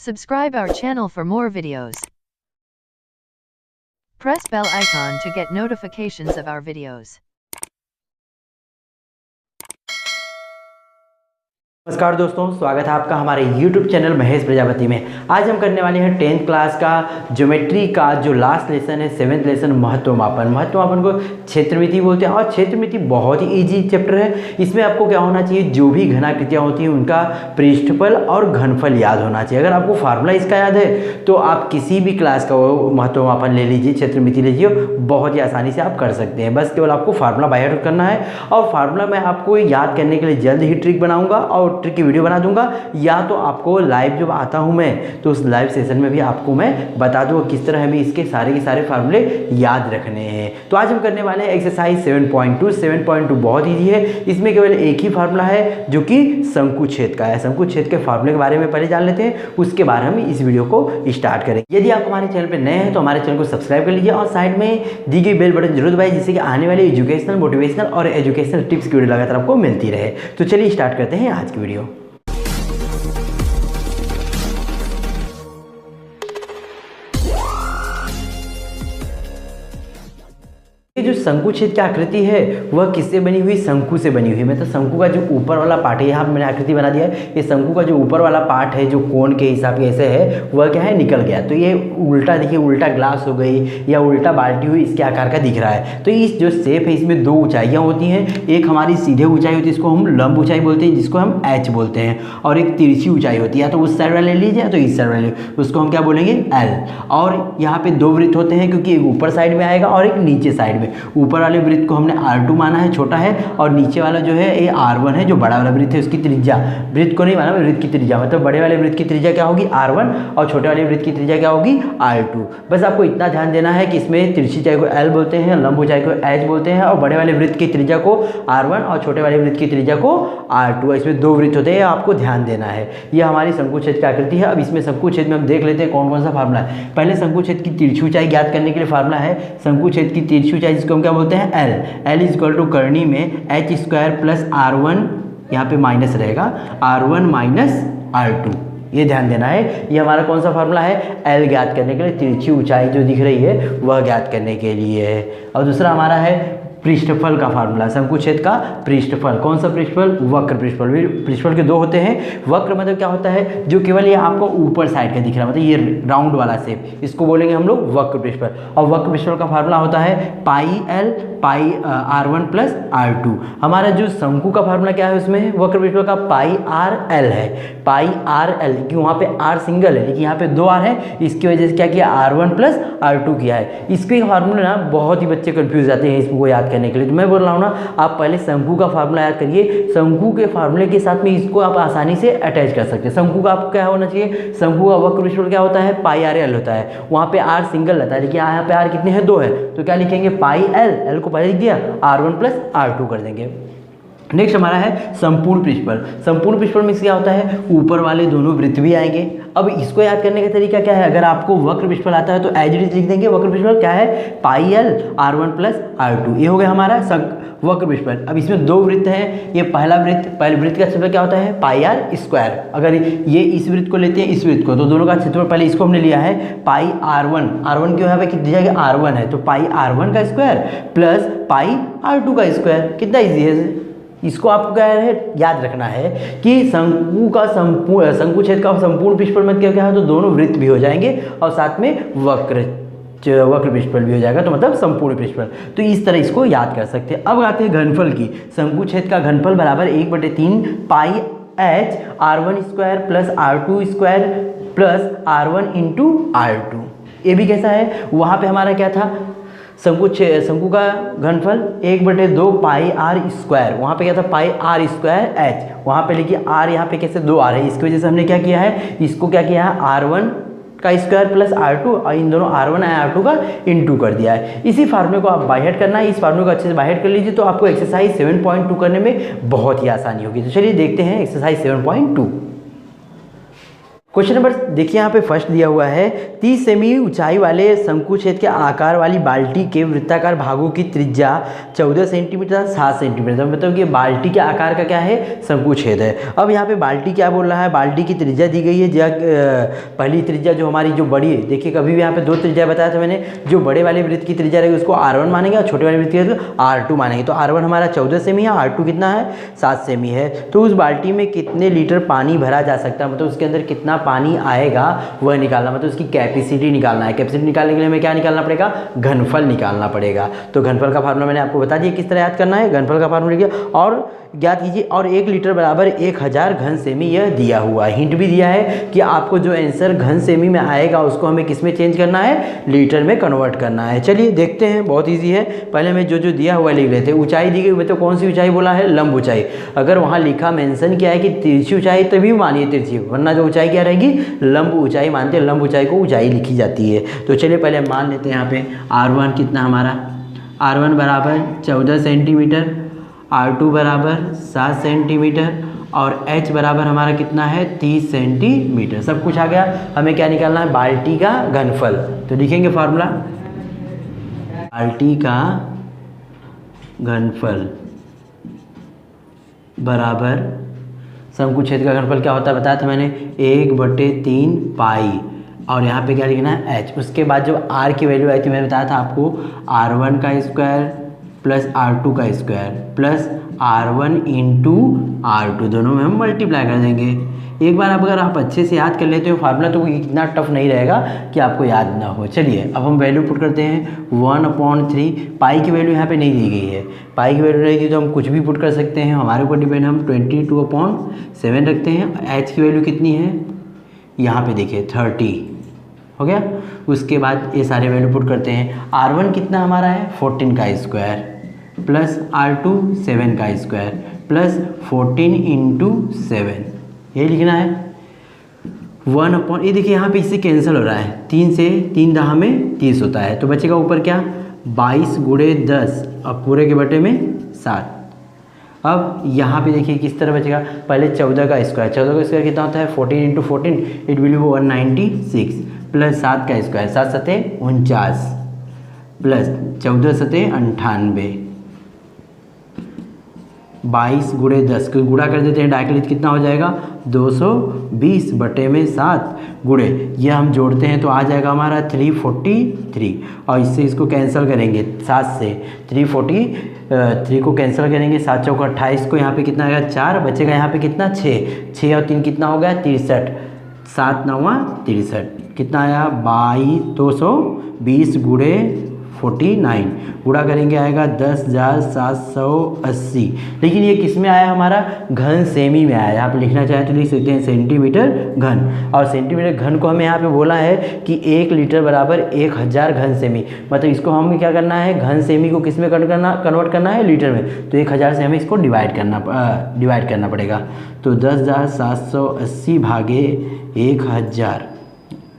Subscribe our channel for more videos. Press bell icon to get notifications of our videos. नमस्कार दोस्तों, स्वागत है आपका हमारे YouTube चैनल महेश प्रजापति में। आज हम करने वाले हैं 10th क्लास का ज्योमेट्री का जो लास्ट लेसन है, 7th लेसन महत्व मापन को क्षेत्रमिति बोलते हैं। और क्षेत्रमिति बहुत ही इजी चैप्टर है। इसमें आपको क्या होना चाहिए, जो भी घनाकृतियाँ होती हैं उनका पृष्ठफल और घनफल याद होना चाहिए। अगर आपको फार्मूला इसका याद है तो आप किसी भी क्लास का वो महत्व मापन ले लीजिए, क्षेत्रमिति लीजिए, बहुत ही आसानी से आप कर सकते हैं। बस केवल आपको फार्मूला बाय हार्ट करना है। और फार्मूला मैं आपको याद करने के लिए जल्द ही ट्रिक बनाऊंगा और ट्रिक की वीडियो बना दूंगा, या तो आपको लाइव जब आता हूं मैं तो उस लाइव सेशन में भी आपको मैं बता दूंगा किस तरह हमें इसके सारे के सारे फार्मूले याद रखने हैं। तो आज हम करने वाले हैं एक्सरसाइज 7.2 बहुत ईजी है। इसमें केवल एक ही फार्मूला है जो कि शंकुछेद का है। शंकुछेद के फार्मूले के बारे में पहले जान लेते हैं, उसके बाद हम इस वीडियो को स्टार्ट करेंगे। यदि आप हमारे चैनल पर नए हैं तो हमारे चैनल को सब्सक्राइब कर लीजिए और साइड में दी गई बेल बटन जरूर दबाइए, जिससे कि आने वाले एजुकेशनल, मोटिवेशनल और एजुकेशनल टिप्स की वीडियो लगातार आपको मिलती रहे। तो चलिए स्टार्ट करते हैं आज की वीडियो। ये जो शंकुछेद की आकृति है वह किससे बनी हुई, शंकु से बनी हुई है। मतलब शंकु का जो ऊपर वाला पार्ट है, यहाँ मैंने आकृति बना दिया है। ये शंकु का जो ऊपर वाला पार्ट है जो कोण के हिसाब से ऐसे है, वह क्या है, निकल गया। तो ये उल्टा देखिए, उल्टा ग्लास हो गई या उल्टा बाल्टी हुई, इसके आकार का दिख रहा है। तो इस जो शेप है इसमें दो ऊंचाइयाँ होती हैं। एक हमारी सीधे ऊंचाई होती है, इसको हम लंब ऊंचाई बोलते हैं, जिसको हम एच बोलते हैं। और एक तिरछी ऊंचाई होती है, या तो उस साइड वाले लीजिए या तो इस साइड वाले, उसको हम क्या बोलेंगे, एल। और यहाँ पे दो वृत्त होते हैं, क्योंकि एक ऊपर साइड में आएगा और एक नीचे साइड में। ऊपर वाले वृत्त को हमने R2 माना है, छोटा है, और नीचे वाला जो है ये R1 है, जो बड़ा वाला वृत्त है उसकी त्रिज्या। वृत्त को नहीं माना, वृत्त की त्रिज्या, मतलब बड़े वाले वृत्त की त्रिज्या क्या होगी, R1, और छोटे वाले वृत्त की त्रिज्या क्या होगी, R2। बस आपको इतना ध्यान देना है कि इसमें तिरछी ऊंचाई को L बोलते हैं, लंब ऊंचाई को H बोलते हैं, और बड़े वाले वृत्त की त्रिज्या को R1 और छोटे वाले वृत्त की त्रिज्या को R2। इसमें दो वृत्त होते हैं, आपको ध्यान देना है। यह हमारी शंकुछेद की आकृति है। अब इसमें शंकुछेद में हम देख लेते हैं कौन कौन सा फार्मूला है। पहले शंकुछेद की तिरछी ऊंचाई ज्ञात करने के लिए फार्मूला है शंकुछेद की तिरछी ऊंचाई, जिसको हम क्या बोलते हैं, L इक्वल टू करनी में एच स्क्वायर प्लस R1, यहाँ पे माइनस रहेगा, R1 माइनस R2। ये ध्यान देना है। ये हमारा कौन सा फार्मूला है, L ज्ञात करने के लिए, तिरछी ऊंचाई जो दिख रही है वह ज्ञात करने के लिए है। और दूसरा हमारा है पृष्ठफल का फार्मूला, शंकुछेद का पृष्ठफल। कौन सा पृष्ठफल, वक्र पृष्ठफल। पृष्ठफल के दो होते हैं। वक्र मतलब क्या होता है, जो केवल ये आपको ऊपर साइड का दिख रहा है, मतलब ये राउंड वाला शेप, इसको बोलेंगे हम लोग वक्र पृष्ठफल। और वक्र पृष्ठफल का फार्मूला होता है पाई L पाई R1 प्लस R2। हमारा जो शंकु का फार्मूला क्या है, उसमें वक्र पृष्ठफल का पाई RL है, पाई RL, क्योंकि वहाँ पे R सिंगल है लेकिन यहाँ पे दो R है, इसकी वजह से क्या किया, R1 प्लस R2 किया है। इसके फार्मूले ना बहुत ही बच्चे कंफ्यूज जाते हैं इसको याद करने के लिए। तो मैं बोल रहा हूँ ना, आप पहले शंकु का फार्मूला याद करिए। शंकु के फार्मूले के साथ में इसको आप आसानी से अटैच कर सकते हैं। शंकु का आपको क्या होना चाहिए, शंकु का वक्र पृष्ठफल क्या होता है, पाई RL होता है। वहाँ पे R सिंगल रहता है, लेकिन यहाँ पे R कितने हैं, दो है, तो क्या लिखेंगे, पाई L को पहले लिख दिया, R1 प्लस R2 कर देंगे। नेक्स्ट हमारा है संपूर्ण पृष्ठफल। संपूर्ण पृष्ठफल में क्या होता है, ऊपर वाले दोनों वृत्त भी आएंगे। अब इसको याद करने का तरीका क्या है, अगर आपको वक्र पृष्ठफल आता है तो एज इट इज लिख देंगे। वक्र पृष्ठफल क्या है, पाई L R1 प्लस R2। ये हो गया हमारा वक्र पृष्ठफल। अब इसमें दो वृत्त हैं। ये पहला वृत्त, पहले वृत्त का क्षेत्रफल क्या होता है, पाई R स्क्वायर। अगर ये इस वृत्त को लेते हैं, इस वृत्त को, तो दोनों का क्षेत्रफल पहले इसको हमने लिया है पाई R1 क्यों यहाँ पे कितनी जगह R1 है, तो पाई R1 का स्क्वायर प्लस पाई R2 का स्क्वायर। कितना ईजी है। इसको आपको क्या है, याद रखना है कि शंकुछेद का संपूर्ण पृष्ठफल में क्या है, तो दोनों वृत्त भी हो जाएंगे और साथ में वक्र पृष्ठफल भी हो जाएगा, तो मतलब संपूर्ण पृष्ठफल। तो इस तरह इसको याद कर सकते हैं। अब आते हैं घनफल की। शंकुछेद का घनफल बराबर 1/3 पाई H R1 square plus R2 square plus R1 into R2। ये भी कैसा है, वहाँ पे हमारा क्या था, शंकु का घनफल 1/2 पाई R स्क्वायर, वहाँ पे क्या था, पाई R स्क्वायर H। वहाँ पे लिखिए R, यहाँ पे कैसे दो R है, इसकी वजह से हमने क्या किया है, इसको क्या किया है, R1 का स्क्वायर प्लस R2, और इन दोनों R1 और R2 का इंटू कर दिया है। इसी फार्मूले को आप बाय हार्ट करना है। इस फार्मूले को अच्छे से बाय हार्ट कर लीजिए, तो आपको एक्सरसाइज 7.2 करने में बहुत ही आसानी होगी। तो चलिए देखते हैं एक्सरसाइज 7.2। क्वेश्चन नंबर देखिए यहाँ पे फर्स्ट दिया हुआ है 30 सेमी ऊंचाई वाले शंकु छेद के आकार वाली बाल्टी के वृत्ताकार भागों की त्रिज्या 14 सेंटीमीटर 7 सेंटीमीटर, मतलब कि बाल्टी के आकार का क्या है, शंकु छेद है। अब यहाँ पे बाल्टी क्या बोल रहा है, बाल्टी की त्रिज्या दी गई है। पहली त्रिज्या जो हमारी जो बड़ी है, देखिए कभी भी यहाँ पे 2 त्रिज्या बताया था मैंने, जो बड़े वाले वृत्त की त्रिज्या रहेगी उसको R1 मानेंगे और छोटे वाले वृत्त की R2 मानेंगे। तो R1 हमारा 14 सेमी है, R2 कितना है, 7 सेमी है। तो उस बाल्टी में कितने लीटर पानी भरा जा सकता है, मतलब उसके अंदर कितना पानी आएगा वह निकालना, मतलब उसकी कैपेसिटी निकालना है। कैपेसिटी निकालने के लिए हमें क्या निकालना पड़ेगा, घनफल निकालना पड़ेगा। तो घनफल का फार्मूला मैंने आपको बता दिया किस तरह याद करना है, घनफल का फार्मूला लिखिए और ज्ञात कीजिए। और 1 लीटर बराबर 1000 घन सेमी यह दिया हुआ है। हिंट भी दिया है कि आपको जो आंसर घन सेमी में आएगा उसको हमें किस में चेंज करना है, लीटर में कन्वर्ट करना है। चलिए देखते हैं, बहुत ईजी है। पहले हमें जो दिया हुआ लिख लेते हैं। ऊंचाई दी गई, तो कौन सी ऊंचाई बोला है, लंब ऊंचाई। अगर वहाँ लिखा मेंशन किया है कि तिरछी ऊंचाई तभी मानिए तिरछी, वरना जो ऊंचाई क्या रहेगी, लंब ऊंचाई मानते हैं। लंब ऊंचाई को ऊंचाई लिखी जाती है। तो चलिए पहले मान लेते हैं यहाँ पे R1 कितना हमारा, R1 बराबर 14 सेंटीमीटर, R2 बराबर 7 सेंटीमीटर और H बराबर हमारा कितना है, 30 सेंटीमीटर। सब कुछ आ गया। हमें क्या निकालना है, बाल्टी का घनफल। तो लिखेंगे फार्मूला, बाल्टी का घनफल बराबर शंकु छेद का घनफल क्या होता है बताया था मैंने, 1/3 पाई और यहाँ पे क्या लिखना है, H। उसके बाद जो R की वैल्यू आई थी मैंने बताया था आपको, R1 का स्क्वायर प्लस R2 का square plus R1 into R2, दोनों में हम मल्टीप्लाई कर देंगे। एक बार अगर आप अच्छे से याद कर लेते हो फार्मूला तो इतना टफ नहीं रहेगा कि आपको याद ना हो। चलिए अब हम वैल्यू पुट करते हैं, 1/3। पाई की वैल्यू यहाँ पे नहीं दी गई है, पाई की वैल्यू नहीं दी तो हम कुछ भी पुट कर सकते हैं, हमारे ऊपर डिपेंड। हम 22/7 रखते हैं। H की वैल्यू कितनी है, यहाँ पे देखिए 30 हो गया। उसके बाद ये सारे वैल्यू पुट करते हैं। R1 कितना हमारा है, 14 का स्क्वायर प्लस R2 7 का स्क्वायर प्लस 14 इंटू 7, यही लिखना है। 1/, ये देखिए यहाँ पे इससे कैंसिल हो रहा है, 3 से 3 दहा में 30 होता है, तो बचेगा ऊपर क्या, 22 गुणे 10 और पूरे के बटे में 7। अब यहाँ पे देखिए किस तरह बचेगा, पहले 14 का स्क्वायर, 14 का स्क्वायर कितना होता है, 14 into 14 it will be 196 plus 7 का स्क्वायर, 7 सते 49 प्लस 14 सते 98, 22 गुणे 10 को गुणा कर देते हैं डायरेक्टली, कितना हो जाएगा 220 बटे में 7 गुणे ये हम जोड़ते हैं तो आ जाएगा हमारा 343 और इससे इसको कैंसिल करेंगे 7 से 343 को कैंसिल करेंगे, 7 चौका 28 को यहाँ पे कितना आएगा 4, बचेगा यहाँ पे कितना 6 और 3 कितना हो गया 63, 7 9 63 कितना आया 220 गुणे 49 गुणा करेंगे आएगा 10,780। लेकिन ये किस में आया हमारा, घन सेमी में आया। यहाँ पे लिखना चाहे तो लिख सकते हैं सेंटीमीटर घन, और सेंटीमीटर घन को हमें यहाँ पे बोला है कि 1 लीटर बराबर 1000 घन सेमी, मतलब इसको हमें क्या करना है, घन सेमी को किस में कन्वर्ट करना है, लीटर में। तो 1000 से हमें इसको डिवाइड करना पड़ेगा। तो 10,780 भागे 1000,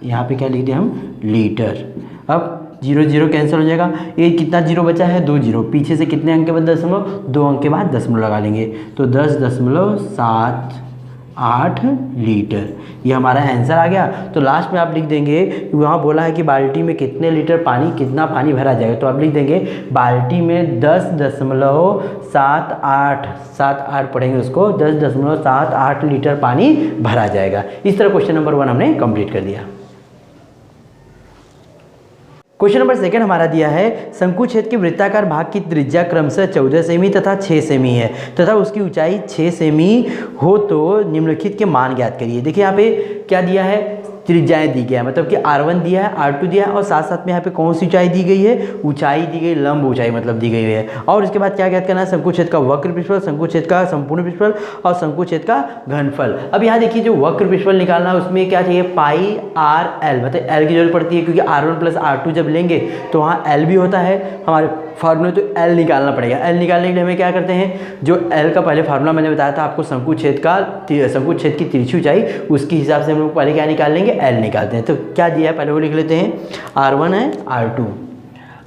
यहाँ पे क्या लिख दिया हम, लीटर। अब 0 0 कैंसिल हो जाएगा, ये कितना जीरो बचा है, 2 जीरो, पीछे से कितने अंक के बाद दशमलव, 2 अंक के बाद दशमलव लगा लेंगे तो 10.78 लीटर, ये हमारा आंसर आ गया। तो लास्ट में आप लिख देंगे, वहाँ बोला है कि बाल्टी में कितने लीटर पानी, कितना पानी भरा जाएगा, तो आप लिख देंगे बाल्टी में 10.78 पढ़ेंगे उसको, 10.78 लीटर पानी भरा जाएगा। इस तरह क्वेश्चन नंबर 1 हमने कंप्लीट कर दिया। क्वेश्चन नंबर 2 हमारा दिया है, शंकु छेद के वृत्ताकार भाग की त्रिज्या क्रमशः 14 सेमी तथा 6 सेमी है तथा उसकी ऊंचाई 6 सेमी हो तो निम्नलिखित के मान ज्ञात करिए। देखिए यहाँ पे क्या दिया है, त्रिज्याएं दी गया है, मतलब कि R1 दिया है, R2 दिया है और साथ साथ में यहाँ पे कौन सी ऊंचाई दी गई है, ऊंचाई दी गई, लंब ऊंचाई मतलब दी गई है। और इसके बाद क्या ज्ञात करना है, शंकु छेद का वक्र पृष्ठफल, शंकु छेद का संपूर्ण पृष्ठफल और शंकु छेद का घनफल। अब यहाँ देखिए जो वक्र पृष्ठफल निकालना है उसमें क्या चाहिए, पाई आर एल, मतलब एल की जरूरत पड़ती है क्योंकि R1 प्लस R2 जब लेंगे तो वहाँ एल भी होता है हमारे फार्मूले, तो एल निकालना पड़ेगा। एल निकालने के लिए हमें क्या करते हैं, जो एल का पहले फार्मूला मैंने बताया था आपको, शंकु छेद की तिरछी ऊंचाई, उसके हिसाब से हम लोग पहले क्या निकाल लेंगे, एल निकालते हैं। तो क्या दिया है पहले वो लिख लेते हैं, R1 है R2,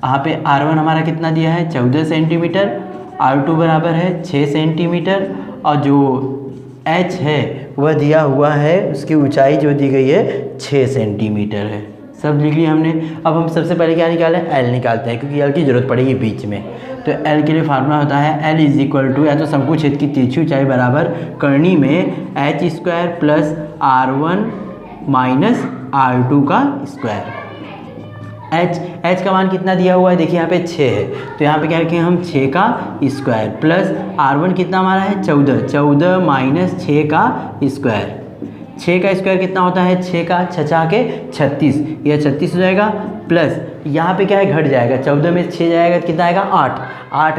यहाँ पे R1 हमारा कितना दिया है 14 सेंटीमीटर, R2 बराबर है 6 सेंटीमीटर और जो H है वह दिया हुआ है, उसकी ऊंचाई जो दी गई है 6 सेंटीमीटर है। सब लिख लिया हमने। अब हम सबसे पहले क्या निकालें, एल निकालते हैं, क्योंकि एल की ज़रूरत पड़ेगी बीच में। तो एल के लिए फार्मूला होता है एल इज इक्वल टू, या तो शंकु छेद की तिरछी ऊंचाई बराबर करनी में H square plus R1 minus R2 का स्क्वायर। एच का मान कितना दिया हुआ है, देखिए यहाँ पे 6 है, तो यहाँ पे क्या रखेंगे हम 6 का स्क्वायर प्लस R1 कितना हमारा है 14 माइनस 6 का स्क्वायर। 6 का स्क्वायर कितना होता है, 6 का 6 के 36, यह 36 हो जाएगा, प्लस यहाँ पे क्या है घट जाएगा, 14 में 6 जाएगा कितना आएगा 8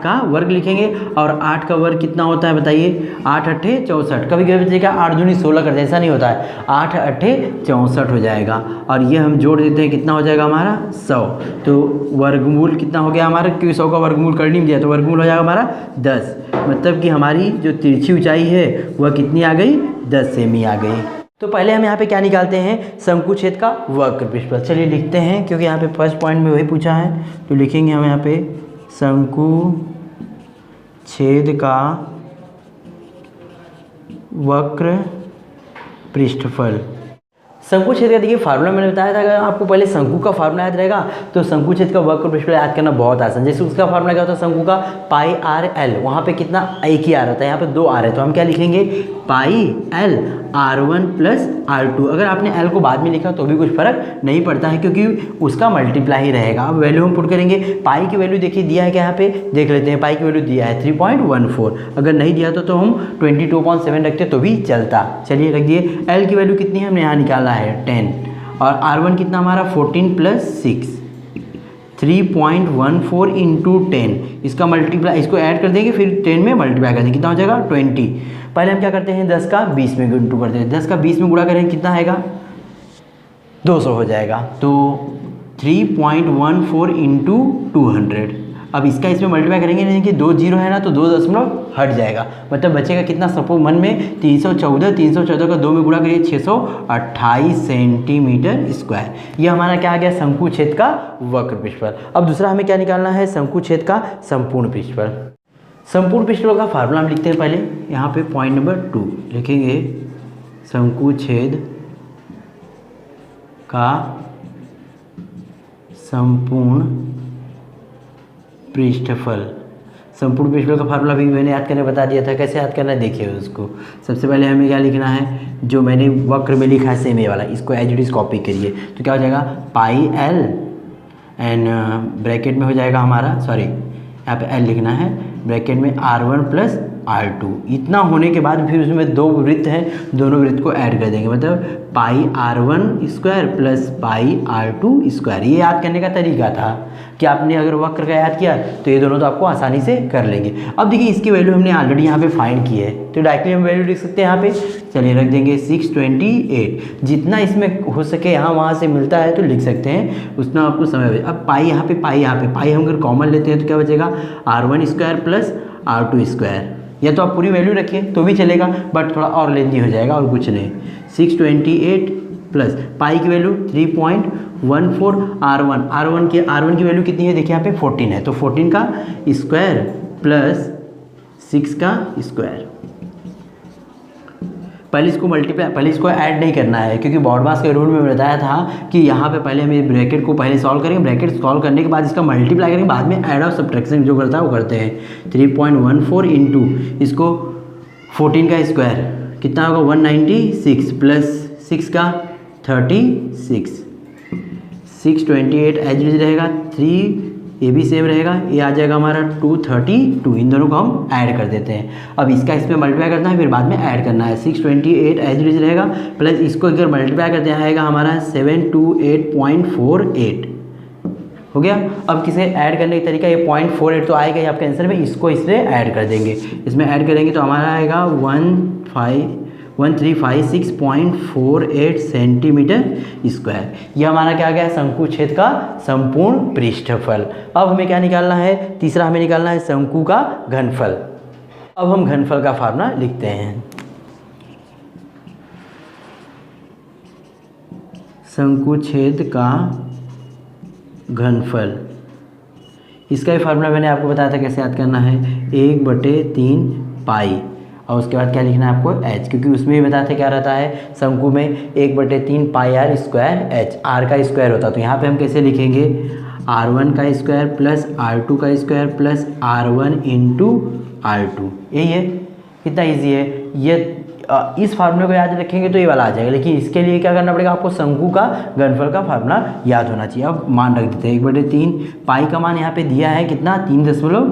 का वर्ग लिखेंगे। और 8 का वर्ग कितना होता है बताइए, 8 अट्ठे 64, कभी कभी बचेगा 8 दूनी 16 करते हैं, ऐसा नहीं होता है, 8 अट्ठे 64 हो जाएगा। और ये हम जोड़ देते हैं, कितना हो जाएगा हमारा 100। तो वर्गमूल कितना हो गया हमारा, क्योंकि 100 का वर्गमूल करनी में दिया, तो वर्गमूल हो जाएगा हमारा 10। मतलब कि हमारी जो तिरछी ऊंचाई है वह कितनी आ गई, 10 सेमी आ गई। तो पहले हम यहाँ पे क्या निकालते हैं, शंकु छेद का वक्र पृष्ठफल। चलिए लिखते हैं, क्योंकि यहाँ पे फर्स्ट पॉइंट में वही पूछा है, तो लिखेंगे हम यहाँ पे शंकु छेद का वक्र पृष्ठफल। शंकु छेद का देखिए फार्मूला मैंने बताया था, अगर आपको पहले शंकु का फार्मूला याद रहेगा तो शंकु छेद का वक्र पृष्ठफल याद करना बहुत आसान। जैसे उसका फार्मूला क्या होता है, शंकु का पाई आर एल, वहाँ पे कितना एक ही आर होता है, यहाँ पे 2 आर है, तो हम क्या लिखेंगे pi L R1 plus R2। अगर आपने L को बाद में लिखा तो भी कुछ फर्क नहीं पड़ता है, क्योंकि उसका मल्टीप्लाई ही रहेगा। अब वैल्यू हम पुट करेंगे, पाई की वैल्यू देखिए दिया है क्या, यहाँ पे देख लेते हैं, पाई की वैल्यू दिया है 3.14। अगर नहीं दिया तो हम 22.7 रखते तो भी चलता। चलिए रख दिए। L की वैल्यू कितनी है हमने यहाँ निकाला है 10, और R1 कितना हमारा 14 प्लस 6, 3.14 इंटू 10, इसका मल्टीप्लाई, इसको ऐड कर देंगे, फिर 10 में मल्टीप्लाई कर देंगे, कितना हो जाएगा 20। पहले हम क्या करते हैं, 10 का 20 में इंटू करते हैं, 10 का 20 में गुणा करेंगे कितना आएगा 200 हो जाएगा। तो 3.14 इंटू 200। अब इसका इसमें मल्टीप्लाई करेंगे, नहीं कि 2 जीरो है ना, तो 2 दशमलव हट जाएगा, मतलब बचेगा कितना, सपोज मन में 314 का 2 में गुणा करिए 628 सेंटीमीटर स्क्वायर। ये हमारा क्या आ गया, शंकु छेद का वक्र पृष्ठफल। अब दूसरा हमें क्या निकालना है, शंकु छेद का संपूर्ण पृष्ठफल। संपूर्ण पृष्ठफल का फार्मूला हम लिखते हैं, पहले यहाँ पे पॉइंट नंबर 2 लिखेंगे, शंकु छेद का संपूर्ण पृष्ठफल। संपूर्ण पृष्ठफल का फार्मूला भी मैंने याद करने बता दिया था, कैसे याद करना है देखिए उसको। सबसे पहले हमें क्या लिखना है, जो मैंने वक्र में लिखा है सेम ये वाला, इसको एज इट इज कॉपी करिए, तो क्या हो जाएगा पाई एल एंड ब्रैकेट में हो जाएगा हमारा, सॉरी यहाँ पे एल लिखना है, ब्रैकेट में R1 प्लस R2। इतना होने के बाद फिर उसमें 2 वृत्त हैं, दोनों वृत्त को ऐड कर देंगे, मतलब पाई R1 square plus pi R2 square. ये याद करने का तरीका था कि आपने अगर वक्र का याद किया तो ये दोनों तो आपको आसानी से कर लेंगे। अब देखिए इसकी वैल्यू हमने ऑलरेडी यहाँ पे फाइंड की है, तो डायरेक्टली हम वैल्यू लिख सकते हैं यहाँ पे। चलिए रख देंगे 628, जितना इसमें हो सके यहाँ वहाँ से मिलता है तो लिख सकते हैं, उतना आपको समय। अब पाई यहाँ पे, पाई हम अगर कॉमन लेते हैं तो क्या बचेगा R1 square plus R2 square. या तो आप पूरी वैल्यू रखिए तो भी चलेगा, बट थोड़ा और लेंदी हो जाएगा और कुछ नहीं। 628 प्लस पाई की वैल्यू 3.14, R1 की वैल्यू कितनी है देखिए यहाँ पे 14 है, तो 14 का स्क्वायर प्लस 6 का स्क्वायर। पहले इसको मल्टीप्लाई, पहले इसको ऐड नहीं करना है, क्योंकि बॉडमास के रूल में बताया था कि यहाँ पे पहले हम ब्रैकेट को पहले सॉल्व करेंगे, ब्रैकेट सॉल्व करने के बाद इसका मल्टीप्लाई करेंगे, बाद में ऐड और सब्ट्रैक्शन जो करता है वो करते हैं। 3.14 इंटू इसको 14 का स्क्वायर कितना होगा 196 प्लस 6 का 36, 628 एज इट रहेगा, 3 ये भी सेम रहेगा, ये आ जाएगा हमारा 232। इन दोनों को हम ऐड कर देते हैं। अब इसका इसमें मल्टीप्लाई करना है, फिर बाद में ऐड करना है। 628 एज इट रहेगा, प्लस इसको अगर मल्टीप्लाई करते हैं आएगा हमारा 728.48 हो गया। अब किसे ऐड करने का तरीका, ये 0.48 तो आएगा ही आपके आंसर में, इसको इसमें ऐड कर देंगे। इसमें ऐड करेंगे तो हमारा आएगा 1356.48 सेंटीमीटर स्क्वायर। यह हमारा क्या गया, शंकु छेद का संपूर्ण पृष्ठफल। अब हमें क्या निकालना है, तीसरा हमें निकालना है शंकु का घनफल। अब हम घनफल का फार्मूला लिखते हैं, शंकु छेद का घनफल। इसका ही फार्मूला मैंने आपको बताया था कैसे याद करना है, 1/3 पाई और उसके बाद क्या लिखना है आपको h, क्योंकि उसमें भी बताते क्या रहता है शंकु में 1/3 पाई आर स्क्वायर एच, आर का स्क्वायर होता है। तो यहाँ पे हम कैसे लिखेंगे r1 का स्क्वायर प्लस r2 का square plus r1 into r2, यही है। कितना ईजी है ये। इस फार्मूले को याद रखेंगे तो ये वाला आ जाएगा, लेकिन इसके लिए क्या करना पड़ेगा आपको, शंकु का घनफल का फार्मूला याद होना चाहिए। अब मान रख देते हैं 1/3, पाई का मान यहाँ पे दिया है कितना 3.14,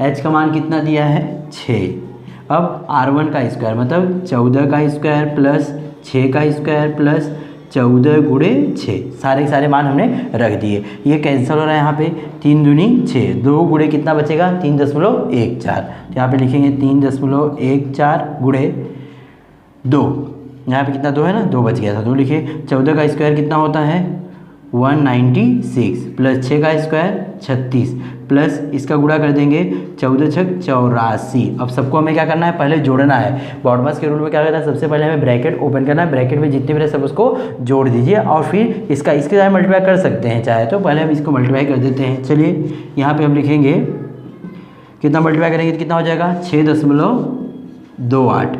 h का मान कितना दिया है 6। अब r1 का स्क्वायर मतलब 14 का स्क्वायर प्लस 6 का स्क्वायर प्लस 14 गुणे 6, सारे के सारे मान हमने रख दिए। ये कैंसिल हो रहा है यहाँ पे, 3 दूनी 6, 2 गुणे कितना बचेगा 3.14। तो यहाँ पे लिखेंगे 3.14 गुणे 2, यहाँ पे कितना 2 है ना, 2 बच गया था, 2 लिखे। 14 का स्क्वायर कितना होता है 196 प्लस 6 का स्क्वायर 36 प्लस इसका गुणा कर देंगे 14 छक 84। अब सबको हमें क्या करना है, पहले जोड़ना है। बॉडमास के रूल में क्या करता है, सबसे पहले हमें ब्रैकेट ओपन करना है, ब्रैकेट में जितने भी रहे सब उसको जोड़ दीजिए और फिर इसके साथ मल्टीप्लाई कर सकते हैं चाहे तो। पहले हम इसको मल्टीप्लाई कर देते हैं। चलिए यहाँ पर हम लिखेंगे कितना मल्टीप्लाई करेंगे तो कितना हो जाएगा 6.28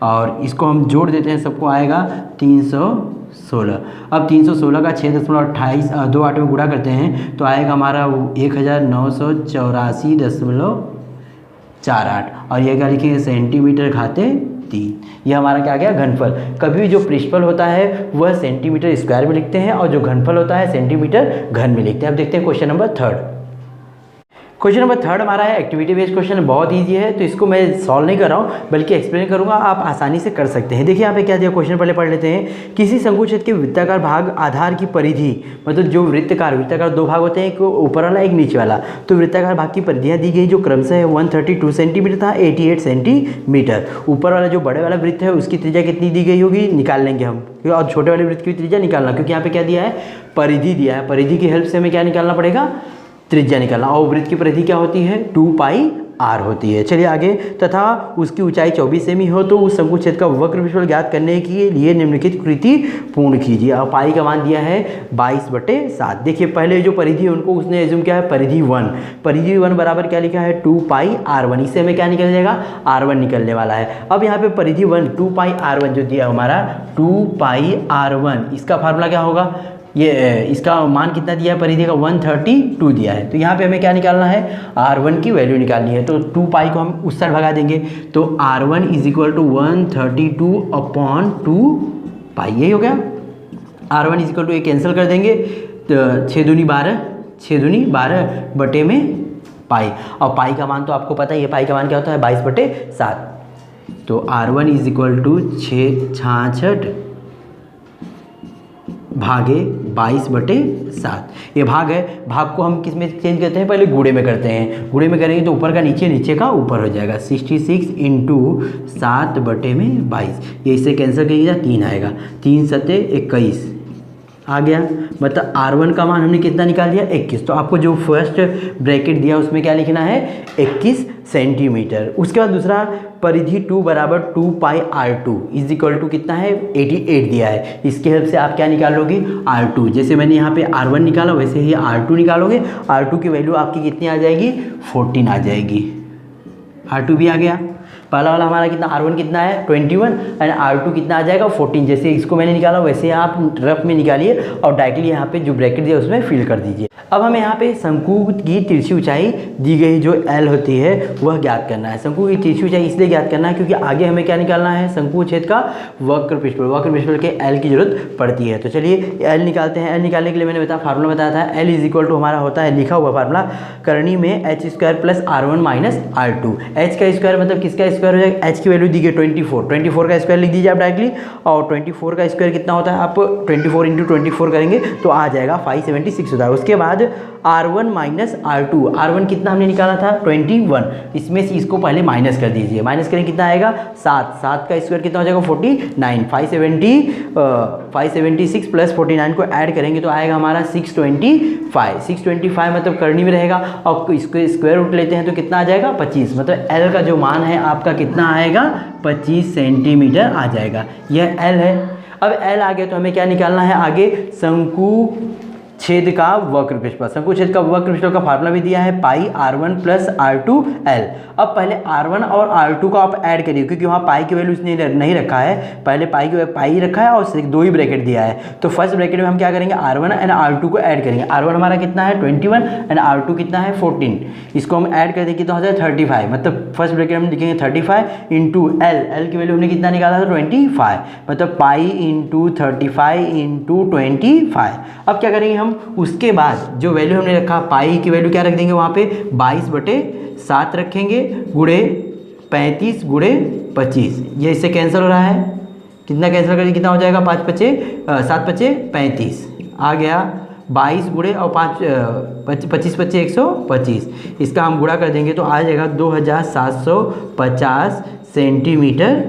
और इसको हम जोड़ देते हैं, सबको आएगा 316। अब 316 का 6.28 में गुणा करते हैं तो आएगा हमारा 1984.48 और ये क्या लिखेंगे सेंटीमीटर खाते 3। ये हमारा क्या गया घनफल। कभी भी जो पृष्ठफल होता है वह सेंटीमीटर स्क्वायर में लिखते हैं और जो घनफल होता है सेंटीमीटर घन में लिखते हैं। अब देखते हैं क्वेश्चन नंबर 3। क्वेश्चन नंबर 3 हमारा है एक्टिविटी बेस्ड क्वेश्चन, बहुत इजी है तो इसको मैं सॉल्व नहीं कर रहा हूँ बल्कि एक्सप्लेन करूँगा, आप आसानी से कर सकते हैं। देखिए यहाँ पे क्या दिया, क्वेश्चन पहले पढ़ लेते हैं। किसी शंकु क्षेत्र के वृत्ताकार भाग आधार की परिधि, मतलब जो वृत्ताकार 2 भाग होते हैं, एक ऊपर वाला एक नीचे वाला, तो वृत्ताकार भाग की परिधियाँ दी गई जो क्रमशः है 132 सेंटीमीटर था 88 सेंटीमीटर। ऊपर वाला जो बड़े वाला वृत्त है उसकी त्रिज्या कितनी दी गई होगी निकाल लेंगे हम, और छोटे वाले वृत्त की त्रिज्या निकालना, क्योंकि यहाँ पे क्या दिया है परिधि दिया है, परिधि की हेल्प से हमें क्या निकालना पड़ेगा त्रिज्या निकालना। और वृत्त की परिधि क्या होती है 2 पाई आर होती है। चलिए आगे, तथा उसकी ऊंचाई 24 सेमी हो तो उस शंकु क्षेत्र का वक्र पृष्ठफल ज्ञात करने के लिए निम्नलिखित कृति पूर्ण कीजिए। और पाई का मान दिया है 22/7। देखिए पहले जो परिधि है उनको उसने एज्यूम किया है परिधि 1, परिधि 1 बराबर क्या लिखा है 2 पाई R1, इससे हमें क्या निकल जाएगा R1 निकलने वाला है। अब यहाँ पे परिधि 1 2 पाई R1 जो दिया हमारा 2 पाई R1, इसका फार्मूला क्या होगा, ये इसका मान कितना दिया है परिधि का 132 दिया है। तो यहाँ पे हमें क्या निकालना है R1 की वैल्यू निकालनी है। तो 2 पाई को हम उस साइड भगा देंगे तो R1 = 132/2 पाई, यही हो गया। R1 = ये कैंसिल कर देंगे तो 6 दूनी 12, 6 दूनी 12 बटे में पाई, और पाई का मान तो आपको पता ही है, पाई का मान क्या होता है 22/7। तो R1 = 666 भागे 22/7। ये भाग है, भाग को हम किस में चेंज करते हैं, पहले गुणे में करते हैं। गुणे में करेंगे तो ऊपर का नीचे, नीचे का ऊपर हो जाएगा। 66 × 7/22, ये इससे कैंसिल करिएगा 3 आएगा, 3 × 7 = 21 आ गया। मतलब R1 का मान हमने कितना निकाल दिया 21। तो आपको जो फर्स्ट ब्रैकेट दिया उसमें क्या लिखना है 21 सेंटीमीटर। उसके बाद दूसरा परिधि 2 = 2 पाई R2 = कितना है 88 दिया है। इसके हेल्प से आप क्या निकालोगे R2, जैसे मैंने यहाँ पे R1 निकाला वैसे ही R2 निकालोगे। R2 की वैल्यू आपकी कितनी आ जाएगी 14 आ जाएगी। R2 भी आ गया। पहला वाला हमारा कितना R1 कितना है 21 एंड R2 कितना आ जाएगा 14। जैसे इसको मैंने निकाला वैसे आप रफ में निकालिए और डायरेक्टली यहाँ पे जो ब्रैकेट दिया उसमें फिल कर दीजिए। अब हमें यहाँ पे शंकु की तिरछी ऊंचाई दी गई जो L होती है वह ज्ञात करना है। शंकु की तिरछी ऊंचाई इसलिए ज्ञात करना है क्योंकि आगे हमें क्या निकालना है शंकु क्षेत्र का वक्र पृष्ठफल के L की जरूरत पड़ती है। तो चलिए L निकालते हैं। L निकालने के लिए मैंने फार्मूला बताया था, L = हमारा होता है लिखा हुआ फार्मूला करनी में h² + R1 - R2। h का स्क्वायर मतलब किसका स्क्वायर हो जाएगा, h की वैल्यू दी गई 24 का स्क्वायर लिख दीजिए आप डायरेक्टली, और 24 का स्क्वायर कितना होता है, आप 24 × 24 करेंगे तो आ जाएगा 576 होता है। उसके बाद R1 - R2, R1 कितना हमने निकाला था 21, इसमें से इसको पहले माइनस कर दीजिए। माइनस करेंगे कितना आएगा 7 का स्क्वायर कितना हो जाएगा 49, 576 + 49 को ऐड करेंगे तो आएगा हमारा 625 मतलब करनी में रहेगा, और इसको स्क्वायर रूट लेते हैं तो कितना आ जाएगा 25। मतलब L का जो मान है आपका कितना आएगा 25 सेंटीमीटर आ जाएगा। यह L है। अब L आ गया तो हमें क्या निकालना है आगे शंकु छेद का वक्र पृष्ठफल। शंकु छेद का वक्र पृष्ठफल का फार्मूला भी दिया है पाई r1 प्लस r2l। अब पहले r1 और r2 को आप ऐड करिए, क्योंकि वहाँ पाई की वैल्यू इसने नहीं रखा है, पहले पाई रखा है और सिर्फ 2 ही ब्रैकेट दिया है। तो फर्स्ट ब्रैकेट में हम क्या करेंगे, r1 एंड r2 को ऐड करेंगे। r1 हमारा कितना है 21 एंड r2 कितना है 14। इसको हम ऐड कर देंगे तो हो जाए 35, मतलब फर्स्ट ब्रैकेट में लिखेंगे 35 इंटू l की वैल्यू हमने कितना निकाला था 25, मतलब पाई इंटू 35 इंटू 25। अब क्या करेंगे हम, उसके बाद जो वैल्यू हमने रखा पाई की वैल्यू क्या रख देंगे वहाँ पे 22/7 रखेंगे, गुणे 35 गुणे 25। ये इससे कैंसिल हो रहा है, कितना कैंसिल करेंगे, कितना हो जाएगा 7 पचे 35 आ गया, 22 गुणे और 25 पच्चे 125। इसका हम गुणा कर देंगे तो आ जाएगा 2750 सेंटीमीटर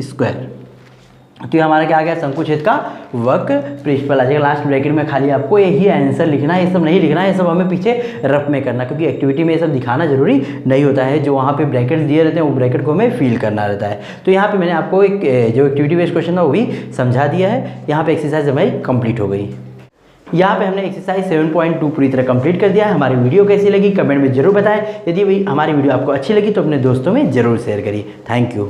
स्क्वायर। तो ये हमारा क्या आ गया, शंकु छेद का वक्र पृष्ठफल आ जाएगा। लास्ट ब्रैकेट में खाली आपको यही आंसर लिखना है, ये सब नहीं लिखना है, ये सब हमें पीछे रफ में करना, क्योंकि एक्टिविटी में ये सब दिखाना जरूरी नहीं होता है। जो वहाँ पे ब्रैकेट्स दिए रहते हैं वो ब्रैकेट को हमें फिल करना रहता है। तो यहाँ पे मैंने आपको एक जो एक्टिविटी बेस्ड क्वेश्चन था वो भी समझा दिया है। यहाँ पे एक्सरसाइज हमारी कंप्लीट हो गई। यहाँ पे हमने एक्सरसाइज 7.2 पूरी तरह कंप्लीट कर दिया है। हमारी वीडियो कैसी लगी कमेंट में जरूर बताएं। यदि हमारी वीडियो आपको अच्छी लगी तो अपने दोस्तों में जरूर शेयर करिए। Thank you.